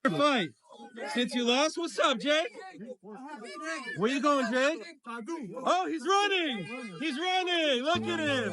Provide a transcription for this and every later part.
fight. Since you lost, what's up, Jake? Where you going, Jake? Oh, he's running! He's running! Look at him!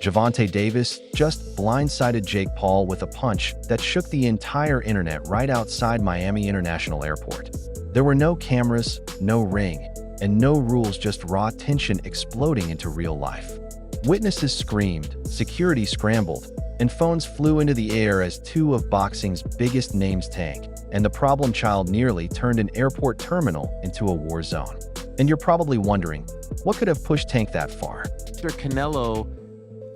Gervonta Davis just blindsided Jake Paul with a punch that shook the entire internet right outside Miami International Airport. There were no cameras, no ring, and no rules, just raw tension exploding into real life. Witnesses screamed, security scrambled, and phones flew into the air as two of boxing's biggest names tanked, and the problem child nearly turned an airport terminal into a war zone. And you're probably wondering, what could have pushed Tank that far? After Canelo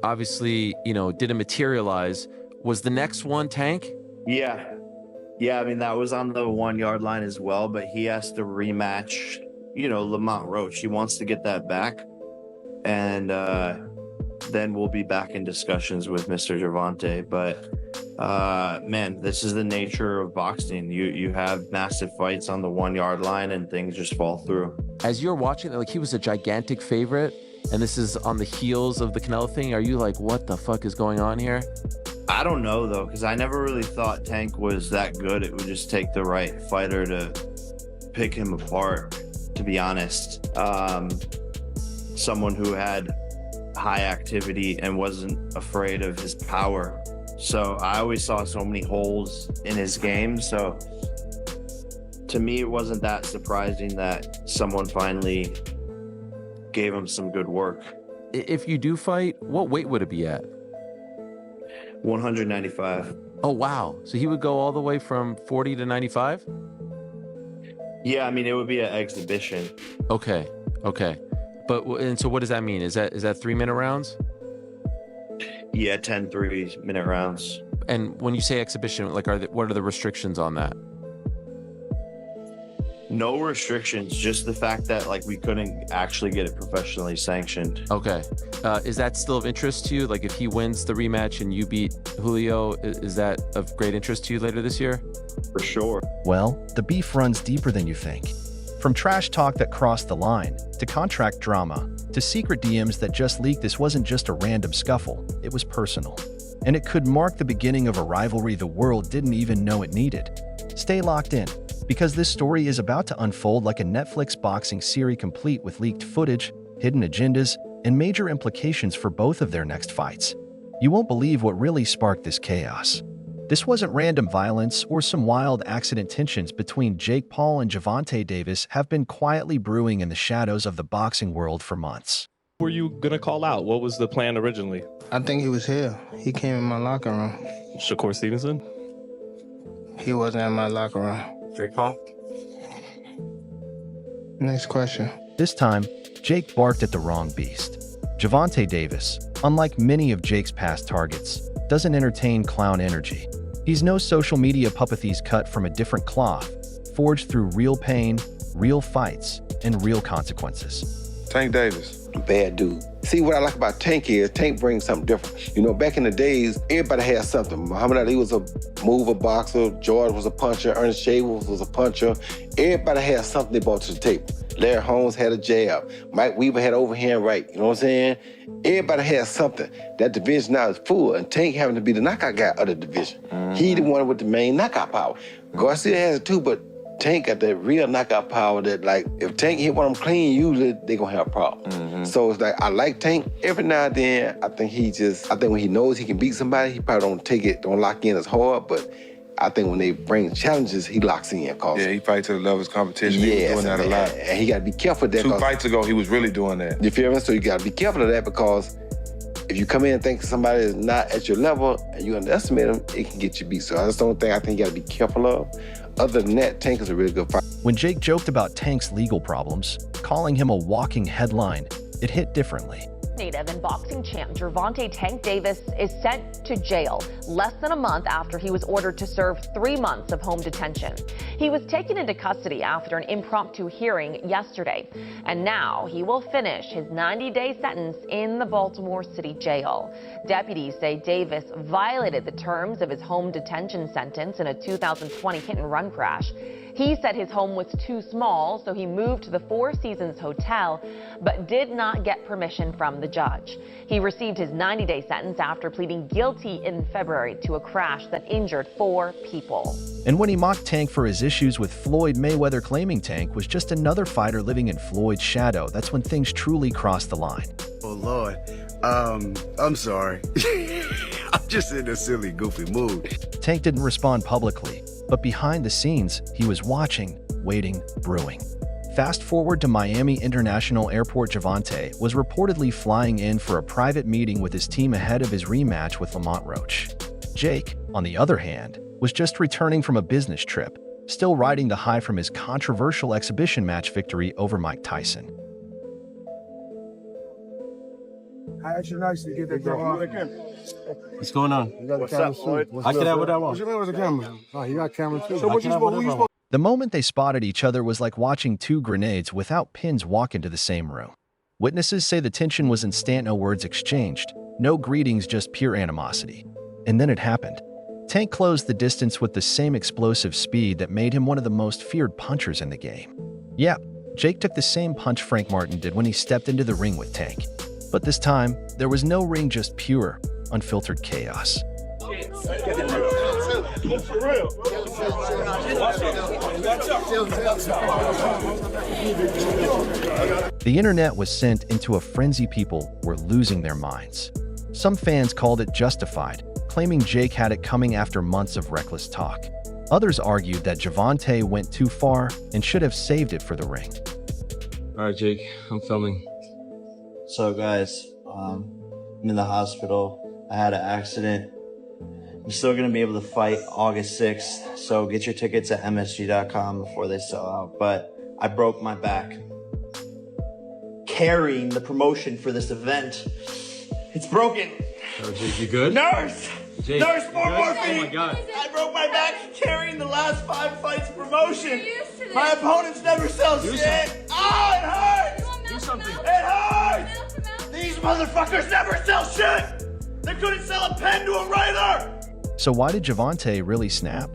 obviously, didn't materialize, was the next one Tank? Yeah. I mean, that was on the 1 yard line as well, but he has to rematch, Lamont Roach. He wants to get that back. And then we'll be back in discussions with Mr. Gervonta. But, man, this is the nature of boxing. You have massive fights on the 1 yard line and things just fall through. As you're watching, he was a gigantic favorite, and this is on the heels of the Canelo thing. Are you like, what the fuck is going on here? I don't know, though, because I never really thought Tank was that good. It would just take the right fighter to pick him apart, to be honest. Someone who had high activity and wasn't afraid of his power. So I always saw so many holes in his game. So to me, it wasn't that surprising that someone finally gave him some good work. If you do fight, what weight would it be at? 195. Oh, wow. So he would go all the way from 40 to 95? Yeah, I mean, it would be an exhibition. Okay. And so what does that mean? Is that 3-minute rounds? Yeah, 10 3-minute rounds. And when you say exhibition, what are the restrictions on that? No restrictions, just the fact that we couldn't actually get it professionally sanctioned. Okay. Is that still of interest to you? If he wins the rematch and you beat Julio, is that of great interest to you later this year? For sure. Well, the beef runs deeper than you think. From trash talk that crossed the line, to contract drama, to secret DMs that just leaked, this wasn't just a random scuffle, it was personal. And it could mark the beginning of a rivalry the world didn't even know it needed. Stay locked in, because this story is about to unfold like a Netflix boxing series, complete with leaked footage, hidden agendas, and major implications for both of their next fights. You won't believe what really sparked this chaos. This wasn't random violence or some wild accident. Tensions between Jake Paul and Gervonta Davis have been quietly brewing in the shadows of the boxing world for months. Were you going to call out? What was the plan originally? I think he was here. He came in my locker room. Shakur Stevenson? He wasn't in my locker room. Jake Paul? Next question. This time, Jake barked at the wrong beast. Gervonta Davis, unlike many of Jake's past targets, doesn't entertain clown energy. He's no social media puppet. He's cut from a different cloth, forged through real pain, real fights, and real consequences. Tank Davis. Bad dude. See, what I like about Tank is Tank brings something different. Back in the days, everybody had something. Muhammad Ali was a mover boxer, George was a puncher, Ernest Shavers was a puncher. Everybody had something they brought to the table. Larry Holmes had a jab. Mike Weaver had overhand right. You know what I'm saying? Everybody had something. That division now is full, and Tank having to be the knockout guy of the division. He the one with the main knockout power. Garcia has it too, but Tank got that real knockout power that, if Tank hit one of them clean, usually they gonna have a problem. So it's I like Tank. Every now and then, I think when he knows he can beat somebody, he probably don't lock in as hard, but I think when they bring challenges, he locks in. Yeah, he fights to the level of his competition. Yes, he was doing that a lot. And he gotta be careful of that. 2 fights ago, he was really doing that. You feel me? So you gotta be careful of that, because if you come in and think somebody is not at your level and you underestimate them, it can get you beat. So that's the only thing I think you gotta be careful of. Other than that, Tank is a really good fighter. When Jake joked about Tank's legal problems, calling him a walking headline, it hit differently. Native and boxing champ Gervonta "Tank" Davis is sent to jail less than a month after he was ordered to serve 3 months of home detention. He was taken into custody after an impromptu hearing yesterday, and now he will finish his 90-day sentence in the Baltimore City jail. Deputies say Davis violated the terms of his home detention sentence in a 2020 hit-and-run crash. He said his home was too small, so he moved to the Four Seasons Hotel, but did not get permission from the judge. He received his 90-day sentence after pleading guilty in February to a crash that injured 4 people. And when he mocked Tank for his issues with Floyd Mayweather, claiming Tank was just another fighter living in Floyd's shadow, that's when things truly crossed the line. Oh, Lord. I'm sorry. I'm just in a silly, goofy mood. Tank didn't respond publicly, but behind the scenes, he was watching, waiting, brewing. Fast forward to Miami International Airport. Gervonta was reportedly flying in for a private meeting with his team ahead of his rematch with Lamont Roach. Jake, on the other hand, was just returning from a business trip, still riding the high from his controversial exhibition match victory over Mike Tyson. Actually, nice to get that girl. What's going on? What's up, Floyd? I can have what I want. What you mean with the camera? Oh, you got camera too. So I what can you have whatever I supposed? want. The moment they spotted each other was like watching 2 grenades without pins walk into the same room. Witnesses say the tension was instant, no words exchanged, no greetings, just pure animosity. And then it happened. Tank closed the distance with the same explosive speed that made him one of the most feared punchers in the game. Yeah, Jake took the same punch Frank Martin did when he stepped into the ring with Tank. But this time, there was no ring, just pure, unfiltered chaos. The internet was sent into a frenzy. People were losing their minds. Some fans called it justified, claiming Jake had it coming after months of reckless talk. Others argued that Gervonta went too far and should have saved it for the ring. All right, Jake, I'm filming. So guys, I'm in the hospital. I had an accident. I'm still gonna be able to fight August 6th, so get your tickets at msg.com before they sell out. But I broke my back carrying the promotion for this event. It's broken. Oh, Jake, you good? Nurse! Jake, Nurse, you more good? morphine! Oh my God. I broke my back carrying the last 5 fights of promotion. My opponents never sell shit. something. Oh, it hurts! Do something. It hurts! These motherfuckers never sell shit! They couldn't sell a pen to a writer! So why did Gervonta really snap?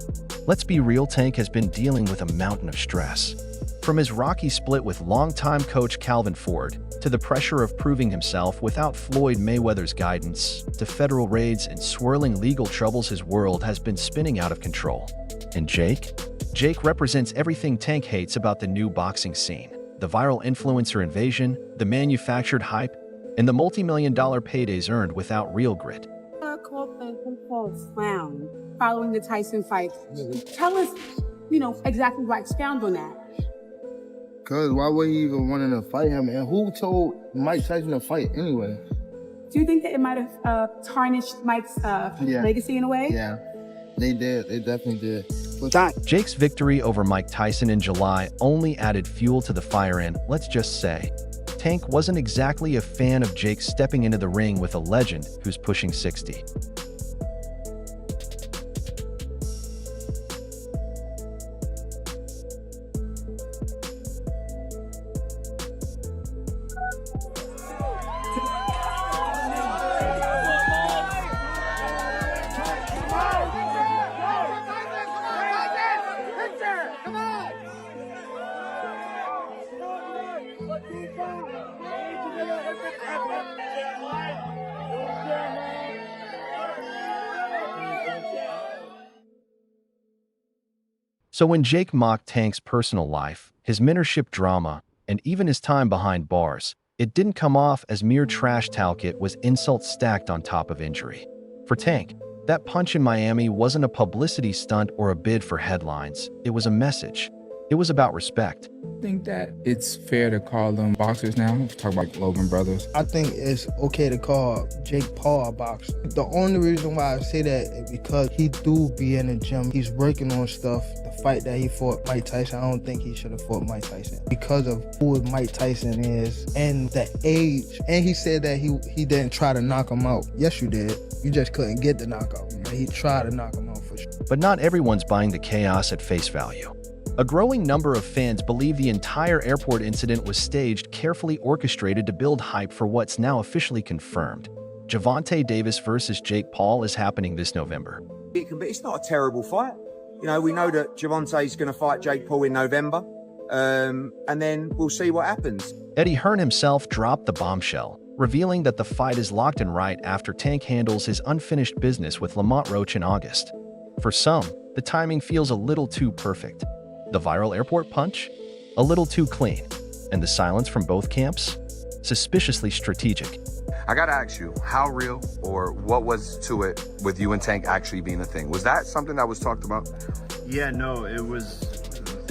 Let's be real, Tank has been dealing with a mountain of stress. From his rocky split with longtime coach Calvin Ford, to the pressure of proving himself without Floyd Mayweather's guidance, to federal raids and swirling legal troubles, his world has been spinning out of control. And Jake? Jake represents everything Tank hates about the new boxing scene. The viral influencer invasion, the manufactured hype, and the multi-million-dollar paydays earned without real grit. Clown following the Tyson fight. Tell us, exactly why expound on that. Cause why would he even wanting to fight him? And who told Mike Tyson to fight anyway? Do you think that it might have tarnished Mike's legacy in a way? Yeah, they did. They definitely did. But Jake's victory over Mike Tyson in July only added fuel to the fire, and let's just say, Tank wasn't exactly a fan of Jake stepping into the ring with a legend who's pushing 60. So when Jake mocked Tank's personal life, his mentorship drama, and even his time behind bars, it didn't come off as mere trash talk. It was insults stacked on top of injury. For Tank, that punch in Miami wasn't a publicity stunt or a bid for headlines. It was a message. It was about respect. I think that it's fair to call them boxers now. Talk about Logan brothers. I think it's okay to call Jake Paul a boxer. The only reason why I say that is because he do be in the gym. He's working on stuff. The fight that he fought Mike Tyson, I don't think he should have fought Mike Tyson because of who Mike Tyson is and the age. And he said that he didn't try to knock him out. Yes, you did. You just couldn't get the knockout. But he tried to knock him out for sure. But not everyone's buying the chaos at face value. A growing number of fans believe the entire airport incident was staged, carefully orchestrated to build hype for what's now officially confirmed. Gervonta Davis versus Jake Paul is happening this November. It's not a terrible fight. You know, we know that Gervonta's going to fight Jake Paul in November, and then we'll see what happens. Eddie Hearn himself dropped the bombshell, revealing that the fight is locked in right after Tank handles his unfinished business with Lamont Roach in August. For some, the timing feels a little too perfect. The viral airport punch? A little too clean. And the silence from both camps? Suspiciously strategic. I gotta ask you, how real or what was to it with you and Tank actually being a thing? Was that something that was talked about? Yeah, no, it was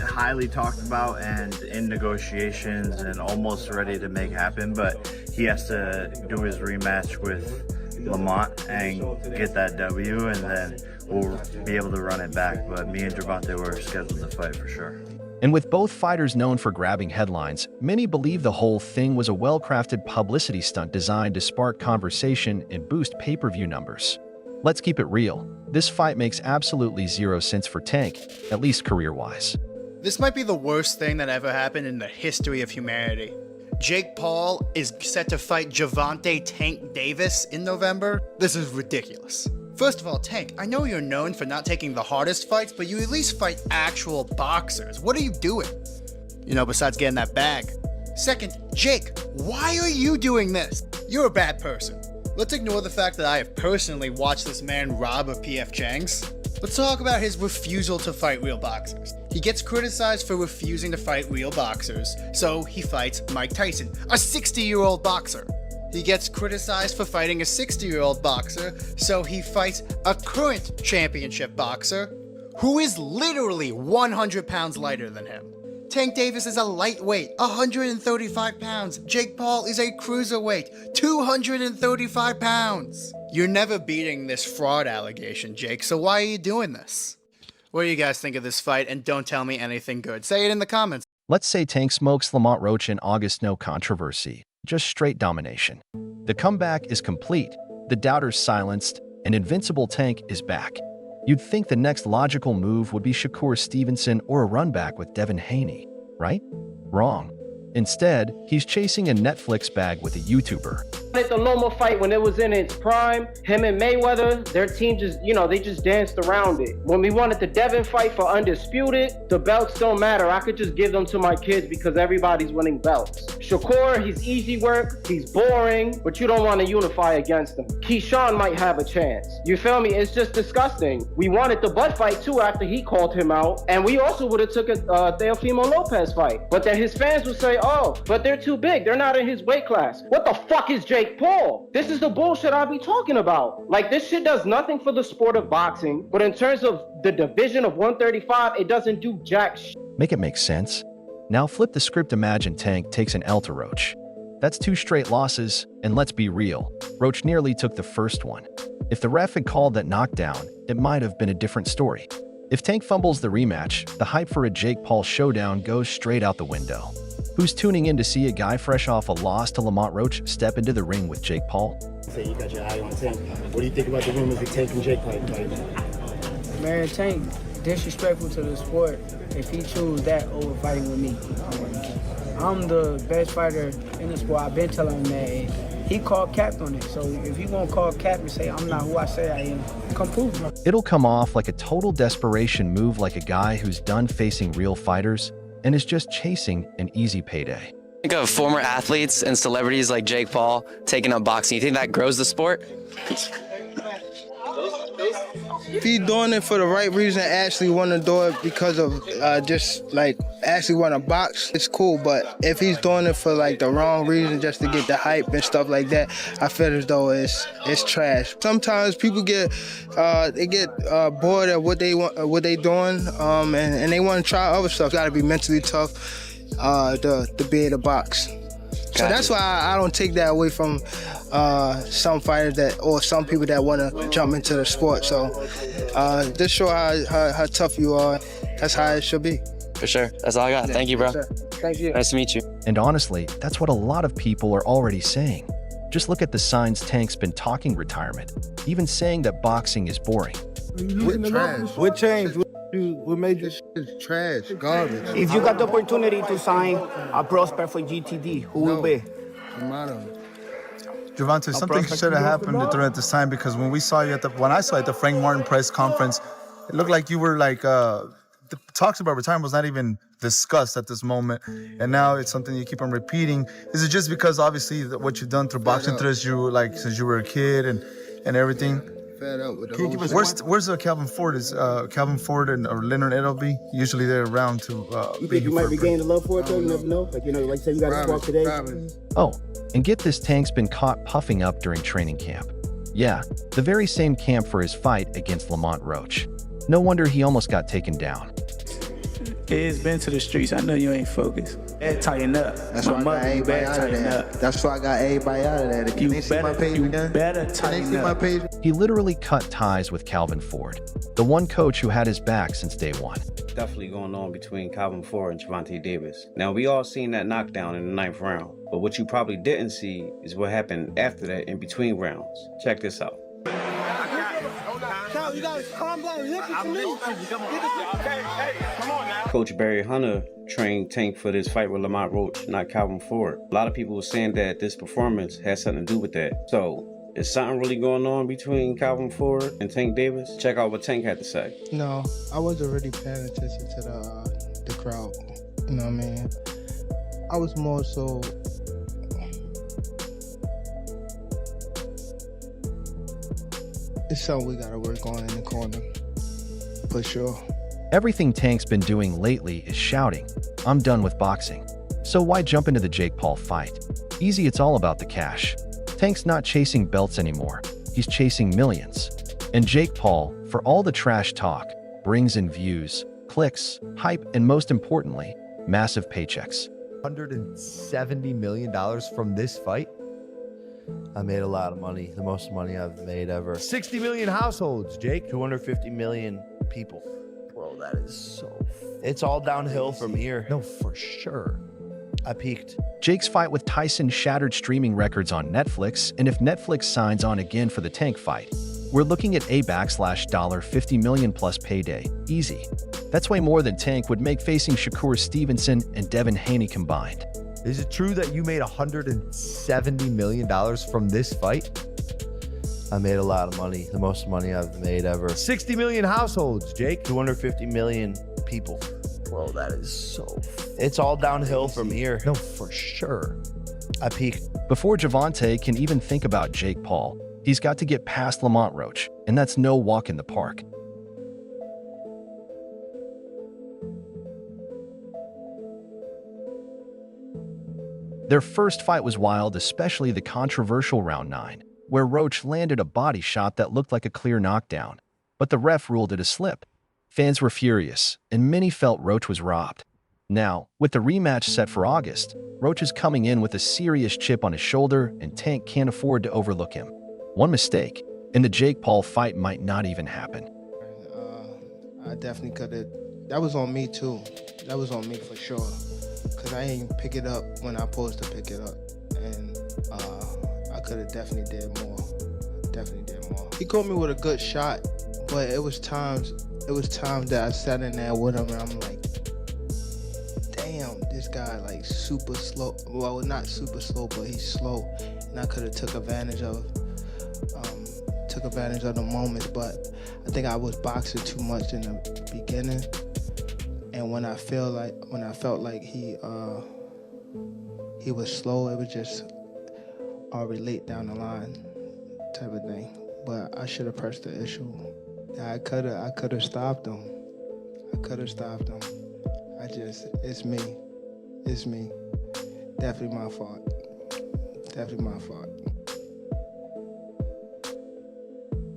highly talked about and in negotiations and almost ready to make happen, but he has to do his rematch with Lamont and get that W, and then we'll be able to run it back. But me and Gervonta were scheduled to fight for sure. And with both fighters known for grabbing headlines, many believe the whole thing was a well-crafted publicity stunt designed to spark conversation and boost pay-per-view numbers. Let's keep it real. This fight makes absolutely zero sense for Tank, at least career-wise. This might be the worst thing that ever happened in the history of humanity. Jake Paul is set to fight Gervonta Tank Davis in November. This is ridiculous. First of all, Tank, I know you're known for not taking the hardest fights, but you at least fight actual boxers. What are you doing? You know, besides getting that bag. Second, Jake, why are you doing this? You're a bad person. Let's ignore the fact that I have personally watched this man rob a P.F. Chang's. Let's talk about his refusal to fight real boxers. He gets criticized for refusing to fight real boxers, so he fights Mike Tyson, a 60-year-old boxer. He gets criticized for fighting a 60-year-old boxer, so he fights a current championship boxer who is literally 100 pounds lighter than him. Tank Davis is a lightweight, 135 pounds. Jake Paul is a cruiserweight, 235 pounds. You're never beating this fraud allegation, Jake, so why are you doing this? What do you guys think of this fight? And don't tell me anything good. Say it in the comments. Let's say Tank smokes Lamont Roach in August, no controversy, just straight domination. The comeback is complete, the doubters silenced, and Invincible Tank is back. You'd think the next logical move would be Shakur Stevenson or a runback with Devin Haney, right? Wrong. Instead, he's chasing a Netflix bag with a YouTuber. At the Loma fight, when it was in its prime, him and Mayweather, their team just, they just danced around it. When we wanted the Devin fight for Undisputed, the belts don't matter. I could just give them to my kids because everybody's winning belts. Shakur, he's easy work, he's boring, but you don't want to unify against him. Keyshawn might have a chance. You feel me? It's just disgusting. We wanted the Bud fight too after he called him out, and we also would have took a Teofimo Lopez fight. But then his fans would say, oh, but they're too big. They're not in his weight class. What the fuck is Jake Paul? This is the bullshit I be talking about. Like, this shit does nothing for the sport of boxing, but in terms of the division of 135, it doesn't do jack shit. Make it make sense. Now flip the script. Imagine Tank takes an L to Roach. That's 2 straight losses, and let's be real, Roach nearly took the first one. If the ref had called that knockdown, it might have been a different story. If Tank fumbles the rematch, the hype for a Jake Paul showdown goes straight out the window. Who's tuning in to see a guy fresh off a loss to Lamont Roach step into the ring with Jake Paul? Say you got your eye on Tank. What do you think about the rumors of Tank and Jake fight? Man, Tank, disrespectful to the sport if he choose that over fighting with me. I'm the best fighter in the sport. I've been telling him that. And he called cap on it. So if he gonna call cap and say I'm not who I say I am, come prove it. It'll come off like a total desperation move, like a guy who's done facing real fighters and is just chasing an easy payday. Think of former athletes and celebrities like Jake Paul taking up boxing. You think that grows the sport? If he's doing it for the right reason, actually want to do it because of just like actually want to box, it's cool. But if he's doing it for like the wrong reason, just to get the hype and stuff like that, I feel as though it's trash. Sometimes people get bored at what they want, what they doing, and they want to try other stuff. Got to be mentally tough to be able to box. So that's why I don't take that away from some fighters or some people that want to jump into the sport. So just show how tough you are. That's how it should be. For sure. That's all I got. Thank you, bro. Thank you. Nice to meet you. And honestly, that's what a lot of people are already saying. Just look at the signs Tank's been talking retirement, even saying that boxing is boring. What trash? What changed? What made this trash? Garbage. If you got the opportunity to sign a prospect for GTD, who will be? Gervonta, something should have happened during this time, because when I saw you at the Frank Martin press conference, it looked like you were like the talks about retirement was not even discussed at this moment, and now it's something you keep on repeating. Is it just because obviously what you've done through boxing since you were a kid and everything? Fed up with the Where's Calvin Ford? Is Calvin Ford or Leonard Edelby usually they're around to? You think you might be gaining the love for it though? You never know. Like like say you got to walk today. Oh, and get this, Tank's been caught puffing up during training camp. Yeah, the very same camp for his fight against Lamont Roach. No wonder he almost got taken down. It's been to the streets. I know you ain't focused. Better tighten up. That's why I got everybody out of that. That's why I got everybody out of that. If you see my page again, better tighten up. He literally cut ties with Calvin Ford, the one coach who had his back since day one. Definitely going on between Calvin Ford and Gervonta Davis. Now, we all seen that knockdown in the 9th round, but what you probably didn't see is what happened after that in between rounds. Check this out. You guys calm down. Listen to me. Come on now. Coach Barry Hunter trained Tank for this fight with Lamont Roach, not Calvin Ford. A lot of people were saying that this performance has something to do with that. So, is something really going on between Calvin Ford and Tank Davis? Check out what Tank had to say. No, I wasn't really paying attention to the crowd. You know what I mean? I was more so. It's something we gotta work on in the corner, for sure. Everything Tank's been doing lately is shouting, "I'm done with boxing." So why jump into the Jake Paul fight? Easy, it's all about the cash. Tank's not chasing belts anymore. He's chasing millions. And Jake Paul, for all the trash talk, brings in views, clicks, hype, and most importantly, massive paychecks. $170 million from this fight? I made a lot of money, the most money I've made ever. 60 million households, Jake. 250 million people. Bro, that is so It's all downhill from here. No, for sure. I peaked. Jake's fight with Tyson shattered streaming records on Netflix, and if Netflix signs on again for the Tank fight, we're looking at a $50 million plus payday. Easy. That's way more than Tank would make facing Shakur Stevenson and Devin Haney combined. Is it true that you made $170 million from this fight? I made a lot of money, the most money I've made ever. 60 million households, Jake. 250 million people. Bro, that is so It's all downhill from here. No, for sure. I peaked. Before Gervonta can even think about Jake Paul, he's got to get past Lamont Roach, and that's no walk in the park. Their first fight was wild, especially the controversial round 9, where Roach landed a body shot that looked like a clear knockdown, but the ref ruled it a slip. Fans were furious, and many felt Roach was robbed. Now, with the rematch set for August, Roach is coming in with a serious chip on his shoulder, and Tank can't afford to overlook him. One mistake, and the Jake Paul fight might not even happen. I definitely could have. That was on me too. That was on me for sure. Cause I ain't pick it up when I supposed to pick it up, and I could have definitely did more. He caught me with a good shot, but it was times that I sat in there with him, and I'm like, damn, this guy like super slow. Well, not super slow, but he's slow, and I could have took advantage of the moments. But I think I was boxing too much in the beginning. And when I felt like he was slow, it was just relate down the line type of thing. But I should have pressed the issue. I could have stopped him. It's me. Definitely my fault.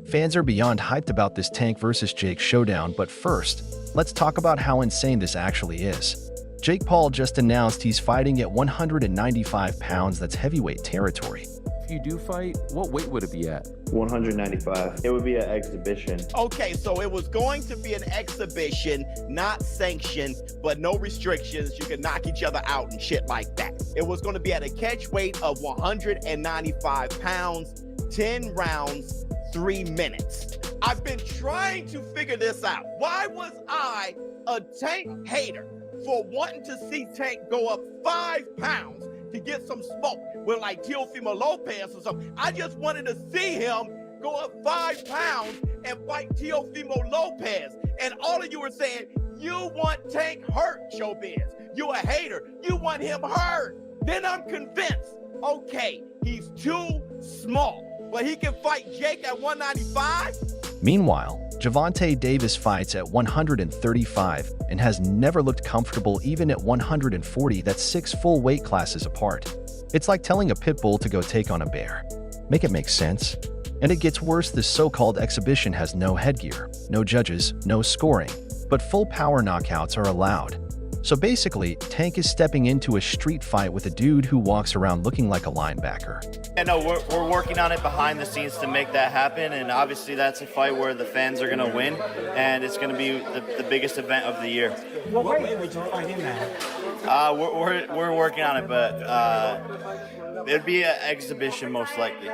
Fans are beyond hyped about this Tank versus Jake showdown, but first, let's talk about how insane this actually is. Jake Paul just announced he's fighting at 195 pounds, that's heavyweight territory. If you do fight, what weight would it be at? 195. It would be an exhibition. Okay, so it was going to be an exhibition, not sanctioned, but no restrictions. You could knock each other out and shit like that. It was going to be at a catch weight of 195 pounds, 10 rounds, 3 minutes. I've been trying to figure this out. Why was I a Tank hater for wanting to see Tank go up 5 pounds to get some smoke with like Teofimo Lopez or something? I just wanted to see him go up 5 pounds and fight Teofimo Lopez. And all of you are saying, you want Tank hurt, Showbiz. You a hater. You want him hurt. Then I'm convinced, okay, he's too small, but he can fight Jake at 195? Meanwhile, Gervonta Davis fights at 135 and has never looked comfortable even at 140. That's 6 full weight classes apart. It's like telling a pit bull to go take on a bear. Make it make sense? And it gets worse, this so-called exhibition has no headgear, no judges, no scoring, but full power knockouts are allowed. So basically, Tank is stepping into a street fight with a dude who walks around looking like a linebacker. Yeah, no, we're working on it behind the scenes to make that happen, and obviously that's a fight where the fans are going to win, and it's going to be the biggest event of the year. What weight would you fight him at? We're working on it, but it'd be an exhibition most likely.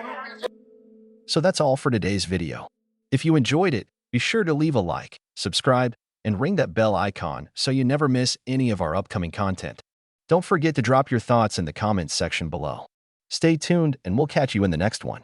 So that's all for today's video. If you enjoyed it, be sure to leave a like, subscribe, and ring that bell icon so you never miss any of our upcoming content. Don't forget to drop your thoughts in the comments section below. Stay tuned, and we'll catch you in the next one.